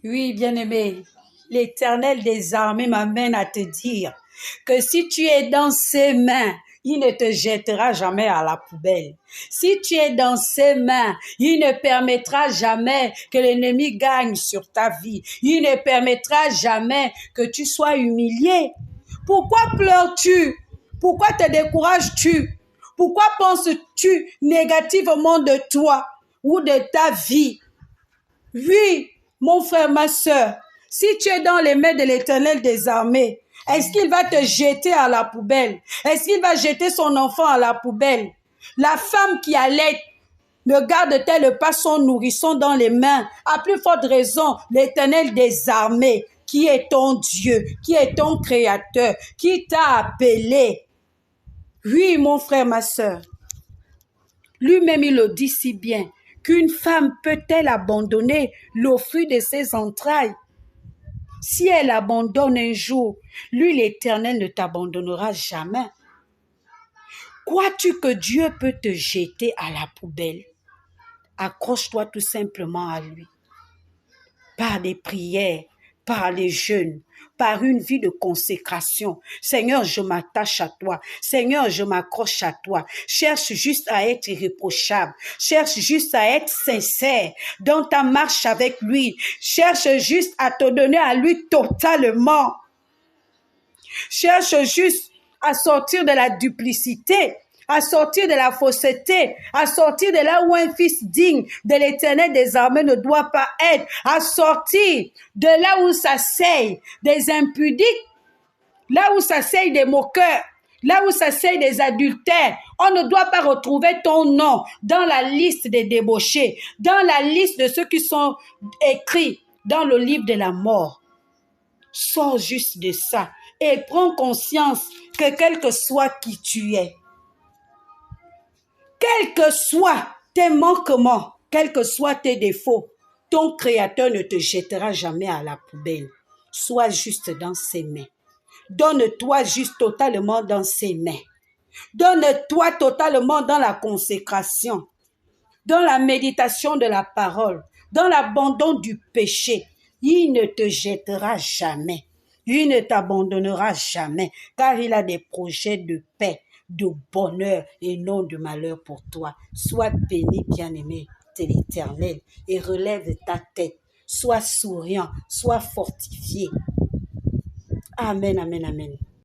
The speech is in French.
Oui, bien-aimé, l'Éternel des armées m'amène à te dire que si tu es dans ses mains, il ne te jettera jamais à la poubelle. Si tu es dans ses mains, il ne permettra jamais que l'ennemi gagne sur ta vie. Il ne permettra jamais que tu sois humilié. Pourquoi pleures-tu? Pourquoi te décourages-tu? Pourquoi penses-tu négativement de toi ou de ta vie? Oui, mon frère, ma soeur, si tu es dans les mains de l'Éternel des armées, est-ce qu'il va te jeter à la poubelle? Est-ce qu'il va jeter son enfant à la poubelle? La femme qui allait ne garde-t-elle pas son nourrisson dans les mains? À plus forte raison, l'Éternel des armées, qui est ton Dieu, qui est ton Créateur, qui t'a appelé. Oui, mon frère, ma soeur, lui-même il le dit si bien. Qu'une femme peut-elle abandonner le fruit de ses entrailles? Si elle abandonne un jour, lui l'Éternel ne t'abandonnera jamais. Crois-tu que Dieu peut te jeter à la poubelle? Accroche-toi tout simplement à lui. Par des prières, par les jeûnes, par une vie de consécration. Seigneur, je m'attache à toi. Seigneur, je m'accroche à toi. Cherche juste à être irréprochable. Cherche juste à être sincère dans ta marche avec lui. Cherche juste à te donner à lui totalement. Cherche juste à sortir de la duplicité, à sortir de la fausseté, à sortir de là où un fils digne de l'Éternel des armées ne doit pas être, à sortir de là où s'asseyent des impudiques, là où s'asseyent des moqueurs, là où s'asseyent des adultères. On ne doit pas retrouver ton nom dans la liste des débauchés, dans la liste de ceux qui sont écrits dans le livre de la mort. Sors juste de ça et prends conscience que quel que soit qui tu es, quels que soient tes manquements, quels que soient tes défauts, ton Créateur ne te jettera jamais à la poubelle. Sois juste dans ses mains. Donne-toi juste totalement dans ses mains. Donne-toi totalement dans la consécration, dans la méditation de la parole, dans l'abandon du péché. Il ne te jettera jamais. Il ne t'abandonnera jamais, car il a des projets de paix, de bonheur et non de malheur pour toi. Sois béni, bien-aimé de l'Éternel, et relève ta tête. Sois souriant, sois fortifié. Amen, amen, amen.